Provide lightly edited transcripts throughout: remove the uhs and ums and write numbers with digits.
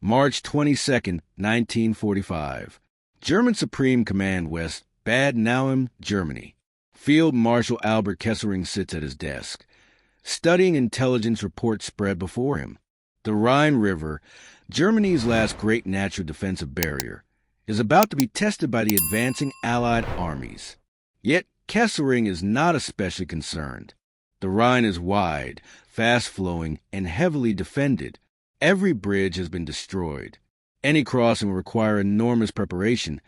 March 22, 1945. German Supreme Command West, Bad Nauheim, Germany. Field Marshal Albert Kesselring sits at his desk, studying intelligence reports spread before him. The Rhine River, Germany's last great natural defensive barrier, is about to be tested by the advancing Allied armies. Yet Kesselring is not especially concerned. The Rhine is wide, fast-flowing, and heavily defended. Every bridge has been destroyed. Any crossing will require enormous preparation: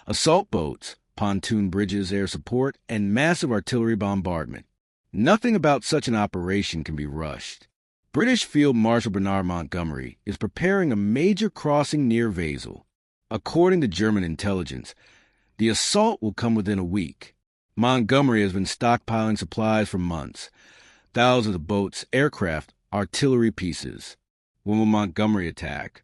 assault boats, pontoon bridges, air support, and massive artillery bombardment. Nothing about such an operation can be rushed. British Field Marshal Bernard Montgomery is preparing a major crossing near Wesel. According to German intelligence, the assault will come within a week. Montgomery has been stockpiling supplies for months: thousands of boats, aircraft, artillery pieces. When will Montgomery attack?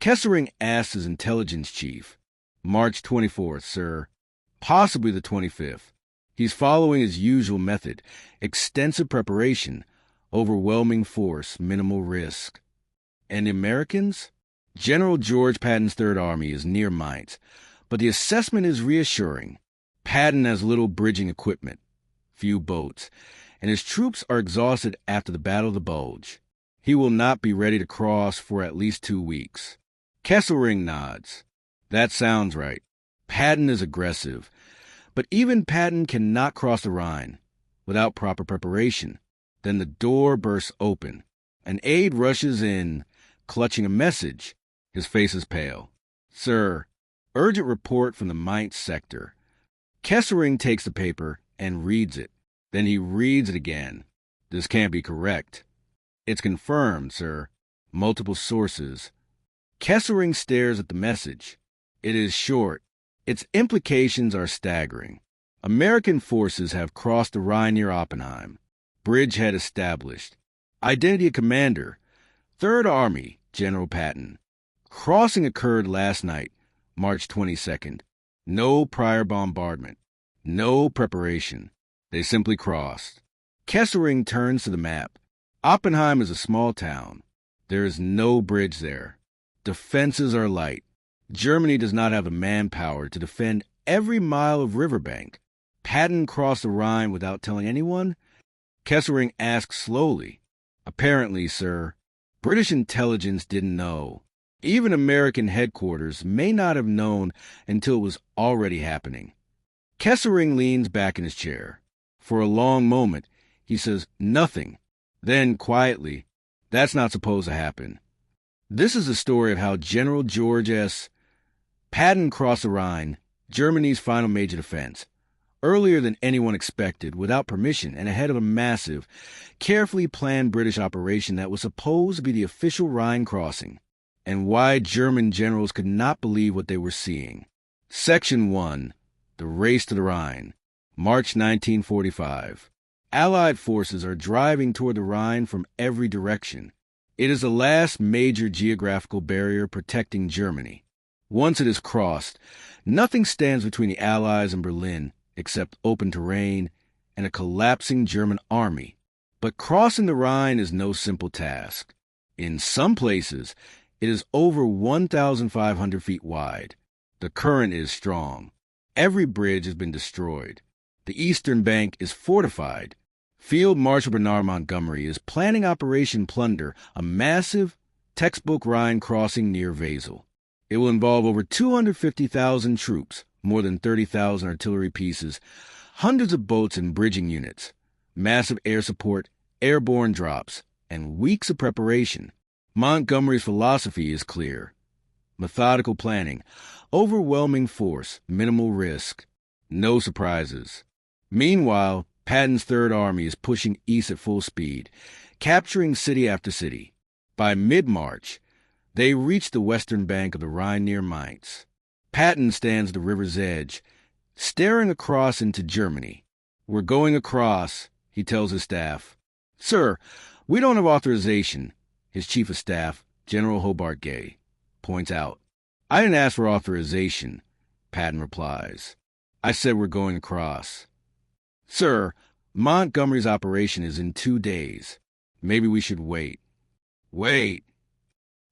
Kesselring asked his intelligence chief. March 24th, sir. Possibly the 25th. He's following his usual method: extensive preparation, overwhelming force, minimal risk. And the Americans? General George Patton's Third Army is near Mainz, but the assessment is reassuring. Patton has little bridging equipment, few boats, and his troops are exhausted after the Battle of the Bulge. He will not be ready to cross for at least 2 weeks. Kesselring nods. That sounds right. Patton is aggressive, but even Patton cannot cross the Rhine without proper preparation. Then the door bursts open. An aide rushes in, clutching a message. His face is pale. Sir, urgent report from the Mainz sector. Kesselring takes the paper and reads it. Then he reads it again. This can't be correct. It's confirmed, sir. Multiple sources. Kesselring stares at the message. It is short. Its implications are staggering. American forces have crossed the Rhine near Oppenheim. Bridgehead established. Identity of commander: Third Army, General Patton. Crossing occurred last night, March 22nd. No prior bombardment. No preparation. They simply crossed. Kesselring turns to the map. Oppenheim is a small town. There is no bridge there. Defenses are light. Germany does not have the manpower to defend every mile of riverbank. Patton crossed the Rhine without telling anyone? Kesselring asked slowly. Apparently, sir. British intelligence didn't know. Even American headquarters may not have known until it was already happening. Kesselring leans back in his chair. For a long moment, he says nothing. Then, quietly, that's not supposed to happen. This is the story of how General George S. Patton crossed the Rhine, Germany's final major defense, earlier than anyone expected, without permission, and ahead of a massive, carefully planned British operation that was supposed to be the official Rhine crossing, and why German generals could not believe what they were seeing. Section 1. The Race to the Rhine. March 1945. Allied forces are driving toward the Rhine from every direction. It is the last major geographical barrier protecting Germany. Once it is crossed, nothing stands between the Allies and Berlin except open terrain and a collapsing German army. But crossing the Rhine is no simple task. In some places, it is over 1,500 feet wide. The current is strong. Every bridge has been destroyed. The eastern bank is fortified. Field Marshal Bernard Montgomery is planning Operation Plunder, a massive, textbook Rhine crossing near Wesel. It will involve over 250,000 troops, more than 30,000 artillery pieces, hundreds of boats and bridging units, massive air support, airborne drops, and weeks of preparation. Montgomery's philosophy is clear: methodical planning, overwhelming force, minimal risk, no surprises. Meanwhile, Patton's Third Army is pushing east at full speed, capturing city after city. By mid-March, they reach the western bank of the Rhine near Mainz. Patton stands at the river's edge, staring across into Germany. We're going across, he tells his staff. Sir, we don't have authorization, his chief of staff, General Hobart Gay, points out. I didn't ask for authorization, Patton replies. I said we're going across. Sir, Montgomery's operation is in 2 days. Maybe we should wait. Wait.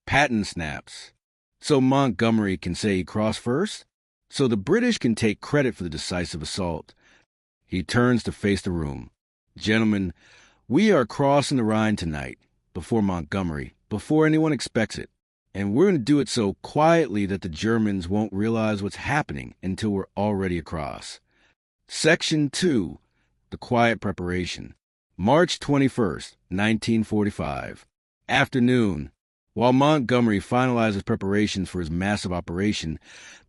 Patton snaps. So Montgomery can say he crossed first? So the British can take credit for the decisive assault. He turns to face the room. Gentlemen, we are crossing the Rhine tonight, before Montgomery, before anyone expects it. And we're going to do it so quietly that the Germans won't realize what's happening until we're already across. Section 2. The Quiet Preparation. March 21st, 1945. Afternoon. While Montgomery finalizes preparations for his massive operation,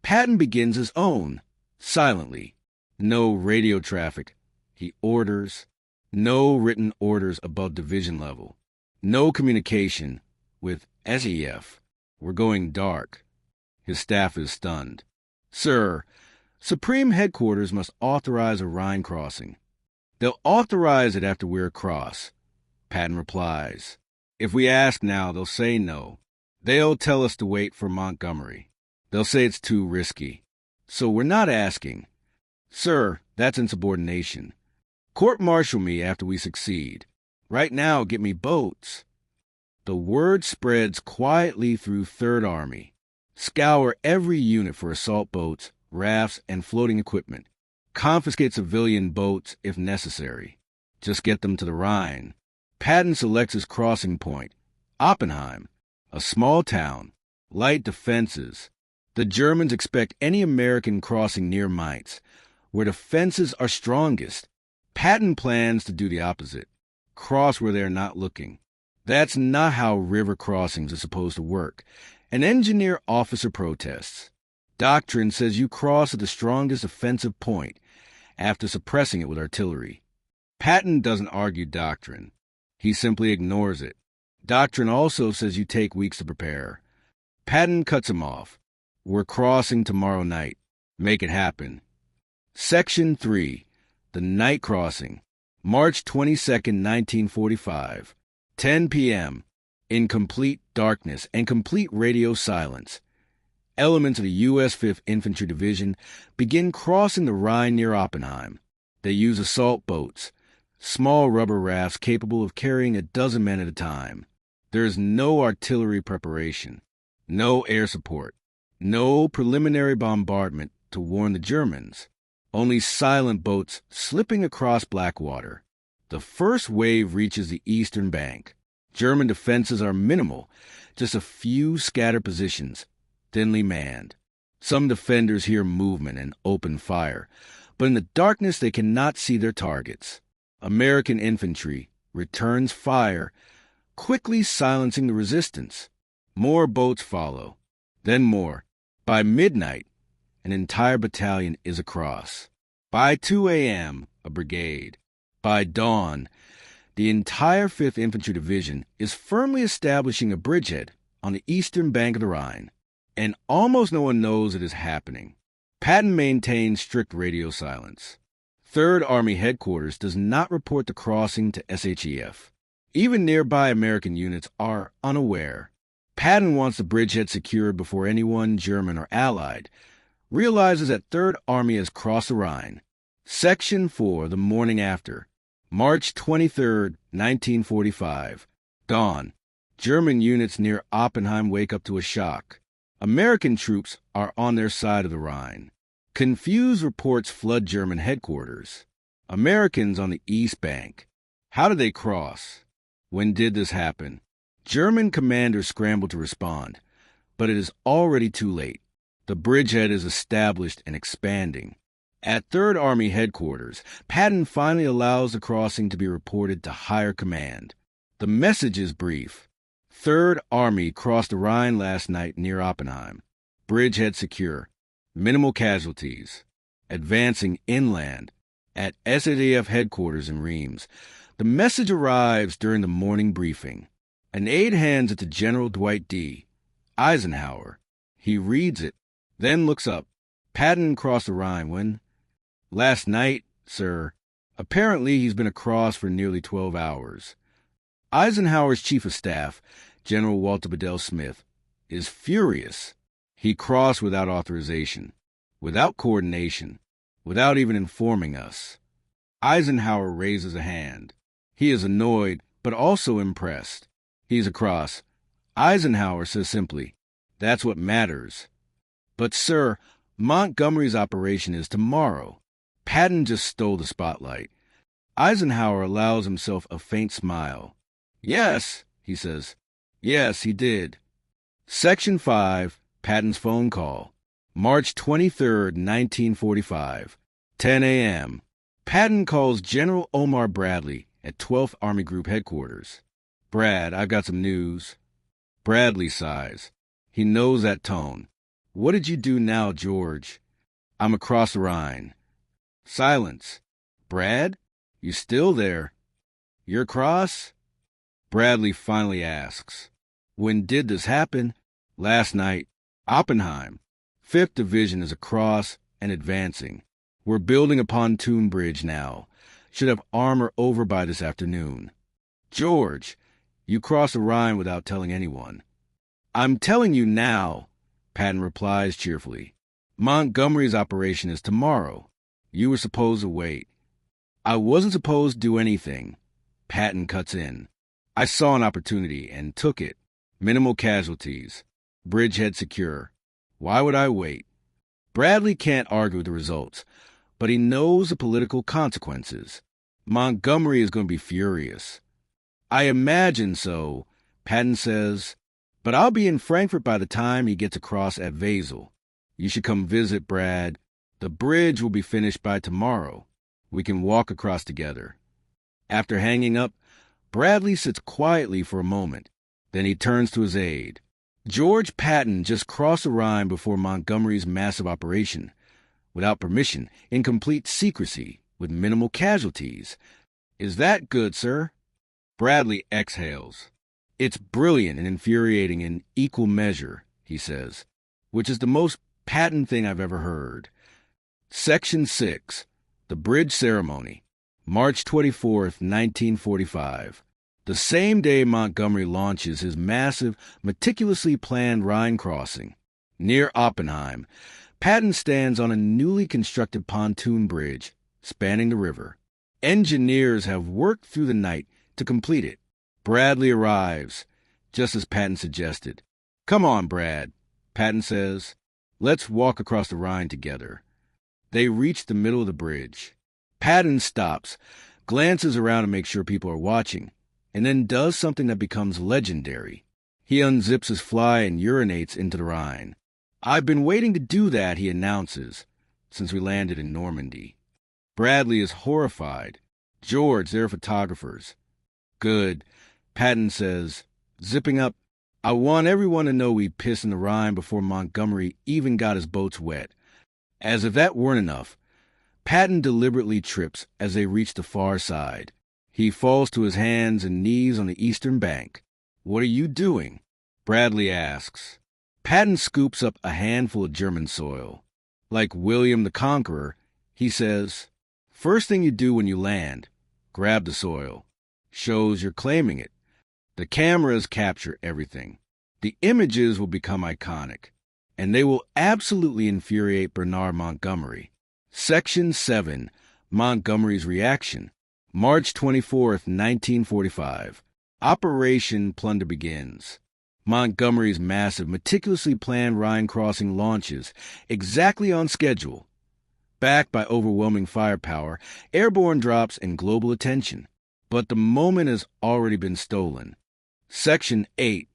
Patton begins his own, silently. No radio traffic. He orders. No written orders above division level. No communication with SEF. We're going dark. His staff is stunned. Sir, Supreme Headquarters must authorize a Rhine crossing. They'll authorize it after we're across. Patton replies. If we ask now, they'll say no. They'll tell us to wait for Montgomery. They'll say it's too risky. So we're not asking. Sir, that's insubordination. Court-martial me after we succeed. Right now, get me boats. The word spreads quietly through Third Army. Scour every unit for assault boats, rafts, and floating equipment. Confiscate civilian boats if necessary. Just get them to the Rhine. Patton selects his crossing point, Oppenheim, a small town, light defenses. The Germans expect any American crossing near Mainz, where defenses are strongest. Patton plans to do the opposite, cross where they're not looking. That's not how river crossings are supposed to work. An engineer officer protests. Doctrine says you cross at the strongest offensive point after suppressing it with artillery. Patton doesn't argue doctrine. He simply ignores it. Doctrine also says you take weeks to prepare. Patton cuts him off. We're crossing tomorrow night. Make it happen. Section 3. The Night Crossing. March 22nd, 1945. 10 p.m. In complete darkness and complete radio silence. Elements of the U.S. 5th Infantry Division begin crossing the Rhine near Oppenheim. They use assault boats, small rubber rafts capable of carrying a dozen men at a time. There is no artillery preparation, no air support, no preliminary bombardment to warn the Germans. Only silent boats slipping across black water. The first wave reaches the eastern bank. German defenses are minimal, just a few scattered positions, thinly manned. Some defenders hear movement and open fire, but in the darkness they cannot see their targets. American infantry returns fire, quickly silencing the resistance. More boats follow, then more. By midnight, an entire battalion is across. By 2 a.m., a brigade. By dawn, the entire 5th Infantry Division is firmly establishing a bridgehead on the eastern bank of the Rhine, and almost no one knows it is happening. Patton maintains strict radio silence. 3rd Army Headquarters does not report the crossing to SHEF. Even nearby American units are unaware. Patton wants the bridgehead secured before anyone, German or Allied, realizes that 3rd Army has crossed the Rhine. Section 4, the morning after. March 23rd, 1945. Dawn. German units near Oppenheim wake up to a shock. American troops are on their side of the Rhine. Confused reports flood German headquarters. Americans on the east bank. How did they cross? When did this happen? German commanders scramble to respond, but it is already too late. The bridgehead is established and expanding. At 3rd Army Headquarters, Patton finally allows the crossing to be reported to higher command. The message is brief. 3rd Army crossed the Rhine last night near Oppenheim. Bridgehead secure. Minimal casualties. Advancing inland. At SADF headquarters in Rheims, the message arrives during the morning briefing. An aide hands it to General Dwight D. Eisenhower. He reads it, then looks up. Patton crossed the Rhine when? Last night, sir. Apparently he's been across for nearly 12 hours. Eisenhower's chief of staff, General Walter Bedell Smith, is furious. He crossed without authorization, without coordination, without even informing us. Eisenhower raises a hand. He is annoyed, but also impressed. He's across. Eisenhower says simply, "That's what matters." But, sir, Montgomery's operation is tomorrow. Patton just stole the spotlight. Eisenhower allows himself a faint smile. "Yes," he says. "Yes, he did." Section 5, Patton's phone call. March 23, 1945, 10 a.m. Patton calls General Omar Bradley at 12th Army Group headquarters. "Brad, I've got some news." Bradley sighs. He knows that tone. "What did you do now, George?" "I'm across the Rhine." Silence. "Brad? You still there?" "You're across?" Bradley finally asks, "When did this happen?" "Last night. Oppenheim. 5th Division is across and advancing. We're building a pontoon bridge now. Should have armor over by this afternoon." "George, you crossed the Rhine without telling anyone." "I'm telling you now," Patton replies cheerfully. "Montgomery's operation is tomorrow. You were supposed to wait." "I wasn't supposed to do anything." Patton cuts in. "I saw an opportunity and took it. Minimal casualties. Bridgehead secure. Why would I wait?" Bradley can't argue with the results, but he knows the political consequences. Montgomery is going to be furious. "I imagine so," Patton says, "but I'll be in Frankfurt by the time he gets across at Wesel. You should come visit, Brad. The bridge will be finished by tomorrow. We can walk across together." After hanging up, Bradley sits quietly for a moment. Then he turns to his aide. "George Patton just crossed the Rhine before Montgomery's massive operation, without permission, in complete secrecy, with minimal casualties. Is that good, sir?" Bradley exhales. "It's brilliant and infuriating in equal measure," he says, "which is the most Patton thing I've ever heard." Section 6, The Bridge Ceremony. March 24th, 1945. The same day Montgomery launches his massive, meticulously planned Rhine crossing. Near Oppenheim, Patton stands on a newly constructed pontoon bridge spanning the river. Engineers have worked through the night to complete it. Bradley arrives, just as Patton suggested. "Come on, Brad," Patton says. "Let's walk across the Rhine together." They reach the middle of the bridge. Patton stops, glances around to make sure people are watching, and then does something that becomes legendary. He unzips his fly and urinates into the Rhine. "I've been waiting to do that," he announces, "since we landed in Normandy." Bradley is horrified. "George, they're photographers." "Good," Patton says, zipping up. "I want everyone to know we pissed in the Rhine before Montgomery even got his boats wet." As if that weren't enough, Patton deliberately trips as they reach the far side. He falls to his hands and knees on the eastern bank. "What are you doing?" Bradley asks. Patton scoops up a handful of German soil. Like William the Conqueror, he says, "First thing you do when you land, grab the soil. Shows you're claiming it. The cameras capture everything. The images will become iconic, and they will absolutely infuriate Bernard Montgomery." Section 7, Montgomery's Reaction. March 24th, 1945. Operation Plunder begins. Montgomery's massive, meticulously planned Rhine crossing launches, exactly on schedule. Backed by overwhelming firepower, airborne drops, and global attention. But the moment has already been stolen. Section 8,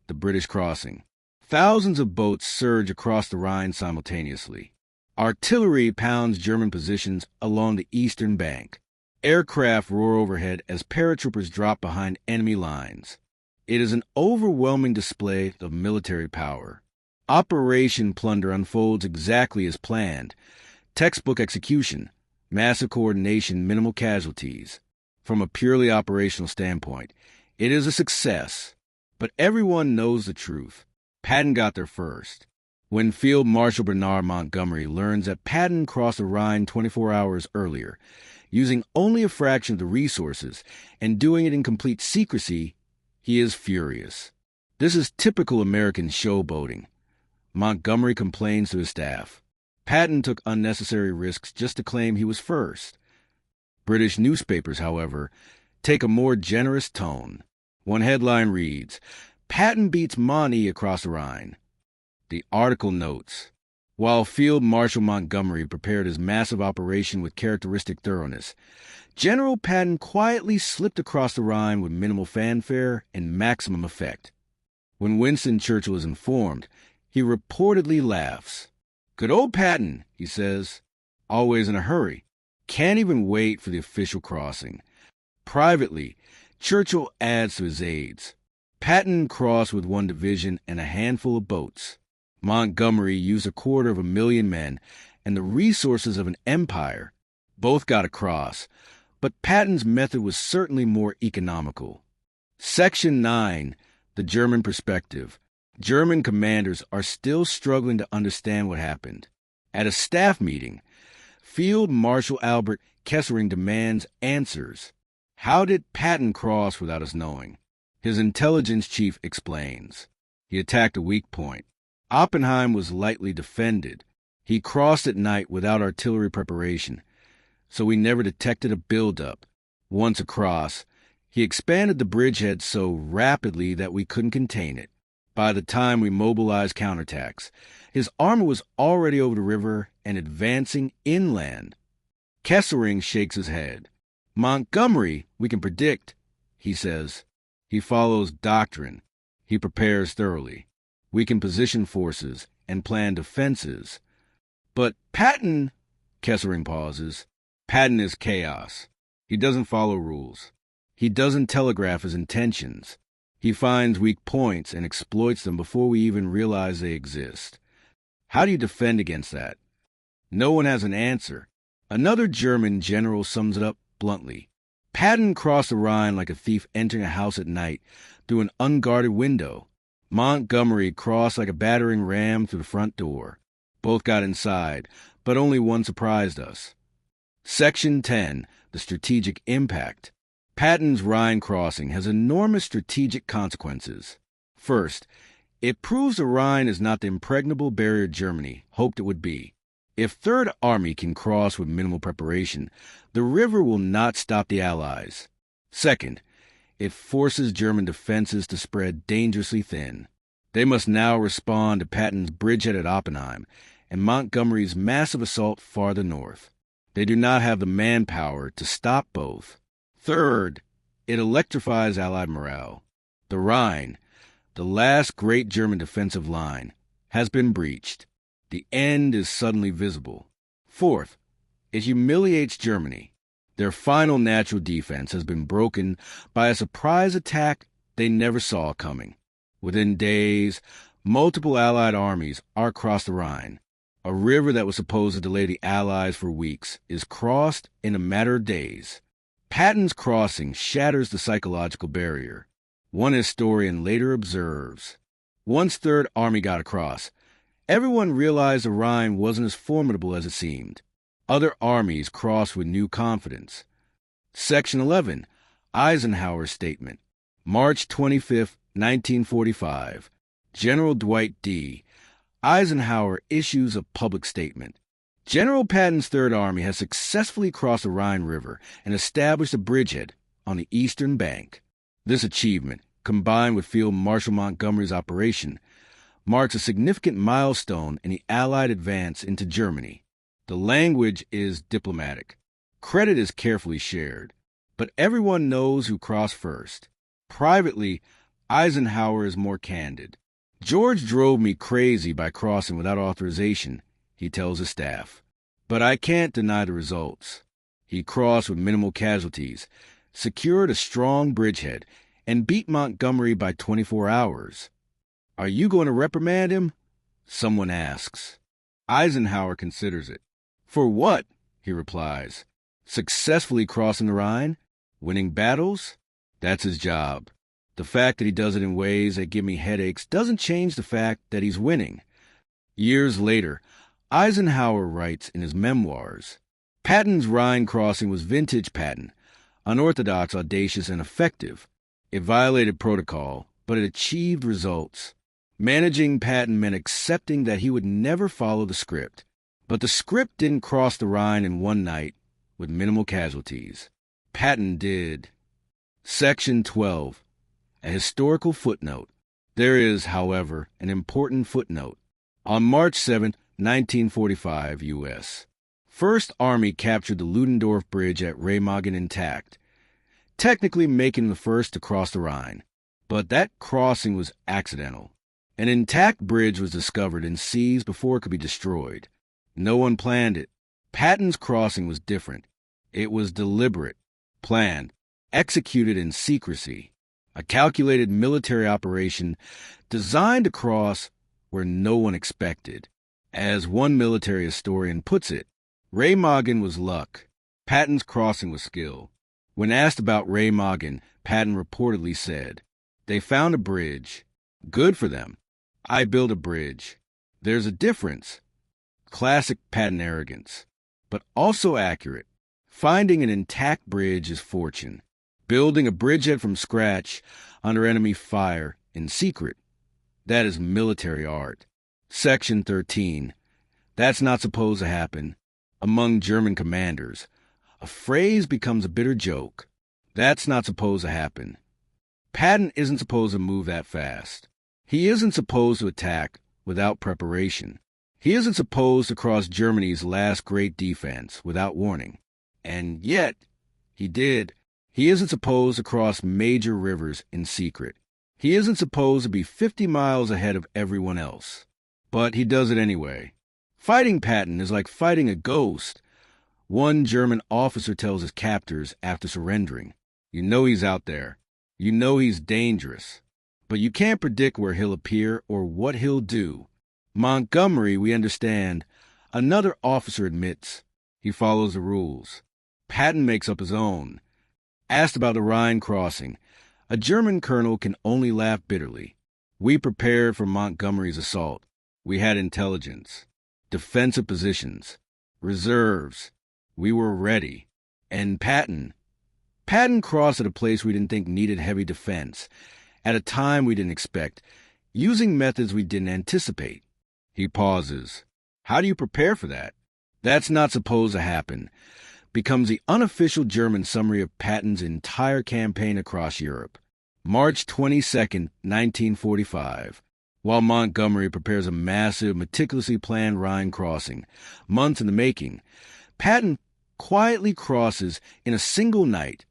The British Crossing. Thousands of boats surge across the Rhine simultaneously. Artillery pounds German positions along the eastern bank. Aircraft roar overhead as paratroopers drop behind enemy lines. It is an overwhelming display of military power. Operation Plunder unfolds exactly as planned. Textbook execution, massive coordination, minimal casualties. From a purely operational standpoint, it is a success. But everyone knows the truth. Patton got there first. When Field Marshal Bernard Montgomery learns that Patton crossed the Rhine 24 hours earlier, using only a fraction of the resources and doing it in complete secrecy, he is furious. This is typical American showboating. Montgomery complains to his staff. Patton took unnecessary risks just to claim he was first. British newspapers, however, take a more generous tone. One headline reads, Patton beats Monty across the Rhine. The article notes, while Field Marshal Montgomery prepared his massive operation with characteristic thoroughness, General Patton quietly slipped across the Rhine with minimal fanfare and maximum effect. When Winston Churchill is informed, he reportedly laughs. "Good old Patton," he says, always in a hurry, can't even wait for the official crossing. Privately, Churchill adds to his aides. Patton crossed with one division and a handful of boats. Montgomery used 250,000 men and the resources of an empire. Both got across, but Patton's method was certainly more economical. Section 9, the German perspective. German commanders are still struggling to understand what happened. At a staff meeting, Field Marshal Albert Kesselring demands answers. How did Patton cross without us knowing? His intelligence chief explains. He attacked a weak point. Oppenheim was lightly defended. He crossed at night without artillery preparation, so we never detected a buildup. Once across, he expanded the bridgehead so rapidly that we couldn't contain it. By the time we mobilized counterattacks, his army was already over the river and advancing inland. Kesselring shakes his head. Montgomery, we can predict, he says. He follows doctrine. He prepares thoroughly. We can position forces and plan defenses. But Patton, Kesselring pauses. Patton is chaos. He doesn't follow rules. He doesn't telegraph his intentions. He finds weak points and exploits them before we even realize they exist. How do you defend against that? No one has an answer. Another German general sums it up bluntly. Patton crossed the Rhine like a thief entering a house at night through an unguarded window. Montgomery crossed like a battering ram through the front door. Both got inside, but only one surprised us. Section 10, the strategic impact. Patton's Rhine crossing has enormous strategic consequences. First, it proves the Rhine is not the impregnable barrier Germany hoped it would be. If Third Army can cross with minimal preparation, the river will not stop the Allies. Second, it forces German defenses to spread dangerously thin. They must now respond to Patton's bridgehead at Oppenheim and Montgomery's massive assault farther north. They do not have the manpower to stop both. Third, it electrifies Allied morale. The Rhine, the last great German defensive line, has been breached. The end is suddenly visible. Fourth, it humiliates Germany. Their final natural defense has been broken by a surprise attack they never saw coming. Within days, multiple Allied armies are across the Rhine. A river that was supposed to delay the Allies for weeks is crossed in a matter of days. Patton's crossing shatters the psychological barrier. One historian later observes, once Third Army got across, everyone realized the Rhine wasn't as formidable as it seemed. Other armies crossed with new confidence. Section 11, Eisenhower's statement. March 25, 1945. General Dwight D. Eisenhower issues a public statement. General Patton's Third Army has successfully crossed the Rhine River and established a bridgehead on the eastern bank. This achievement, combined with Field Marshal Montgomery's operation, marks a significant milestone in the Allied advance into Germany. The language is diplomatic. Credit is carefully shared. But everyone knows who crossed first. Privately, Eisenhower is more candid. George drove me crazy by crossing without authorization, he tells his staff. But I can't deny the results. He crossed with minimal casualties, secured a strong bridgehead, and beat Montgomery by 24 hours. Are you going to reprimand him? Someone asks. Eisenhower considers it. For what? He replies. Successfully crossing the Rhine? Winning battles? That's his job. The fact that he does it in ways that give me headaches doesn't change the fact that he's winning. Years later, Eisenhower writes in his memoirs, Patton's Rhine crossing was vintage Patton, unorthodox, audacious, and effective. It violated protocol, but it achieved results. Managing Patton meant accepting that he would never follow the script. But the script didn't cross the Rhine in one night with minimal casualties. Patton did. Section 12. A historical footnote. There is, however, an important footnote. On March 7, 1945, U.S., First Army captured the Ludendorff Bridge at Remagen intact, technically making the first to cross the Rhine. But that crossing was accidental. An intact bridge was discovered and seized before it could be destroyed. No one planned it. Patton's crossing was different. It was deliberate, planned, executed in secrecy. A calculated military operation designed to cross where no one expected. As one military historian puts it, Remagen was luck. Patton's crossing was skill. When asked about Remagen, Patton reportedly said, "They found a bridge. Good for them. I built a bridge." There's a difference. Classic Patton arrogance, but also accurate. Finding an intact bridge is fortune. Building a bridgehead from scratch under enemy fire in secret, that is military art. Section 13. That's not supposed to happen. Among German commanders, a phrase becomes a bitter joke. That's not supposed to happen. Patton isn't supposed to move that fast. He isn't supposed to attack without preparation. He isn't supposed to cross Germany's last great defense without warning. And yet, he did. He isn't supposed to cross major rivers in secret. He isn't supposed to be 50 miles ahead of everyone else. But he does it anyway. Fighting Patton is like fighting a ghost. One German officer tells his captors after surrendering, "You know he's out there. You know he's dangerous. But you can't predict where he'll appear or what he'll do." Montgomery, we understand. Another officer admits he follows the rules. Patton makes up his own. Asked about the Rhine crossing, a German colonel can only laugh bitterly. "We prepared for Montgomery's assault. We had intelligence, defensive positions, reserves. We were ready." And Patton crossed at a place we didn't think needed heavy defense, at a time we didn't expect, using methods we didn't anticipate. He pauses. How do you prepare for that? "That's not supposed to happen," becomes the unofficial German summary of Patton's entire campaign across Europe. March 22, 1945. While Montgomery prepares a massive, meticulously planned Rhine crossing, months in the making, Patton quietly crosses in a single night,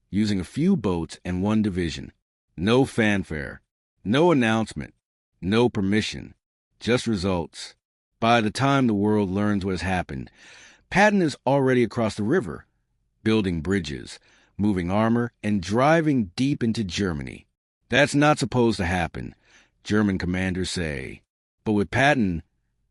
using a few boats and one division. No fanfare, no announcement, no permission, just results. By the time the world learns what has happened, Patton is already across the river, building bridges, moving armor, and driving deep into Germany. That's not supposed to happen, German commanders say. But with Patton,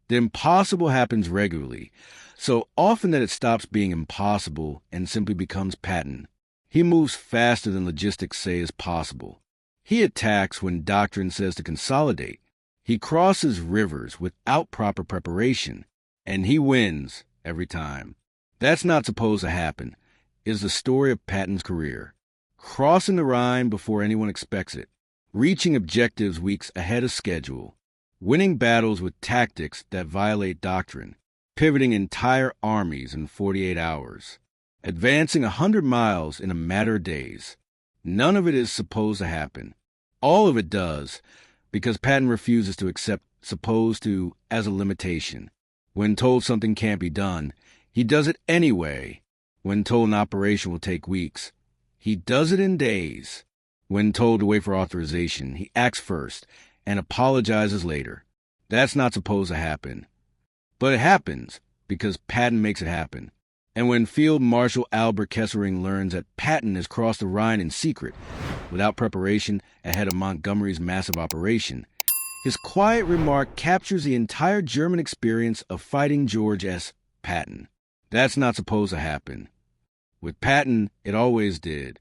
the impossible happens regularly, so often that it stops being impossible and simply becomes Patton. He moves faster than logistics say is possible. He attacks when doctrine says to consolidate. He crosses rivers without proper preparation, and he wins every time. That's not supposed to happen, is the story of Patton's career. Crossing the Rhine before anyone expects it, reaching objectives weeks ahead of schedule, winning battles with tactics that violate doctrine, pivoting entire armies in 48 hours, advancing 100 miles in a matter of days. None of it is supposed to happen. All of it does, because Patton refuses to accept supposed to as a limitation. When told something can't be done, he does it anyway. When told an operation will take weeks, he does it in days. When told to wait for authorization, he acts first and apologizes later. That's not supposed to happen. But it happens because Patton makes it happen. And when Field Marshal Albert Kesselring learns that Patton has crossed the Rhine in secret, without preparation ahead of Montgomery's massive operation, his quiet remark captures the entire German experience of fighting George S. Patton. That's not supposed to happen. With Patton, it always did.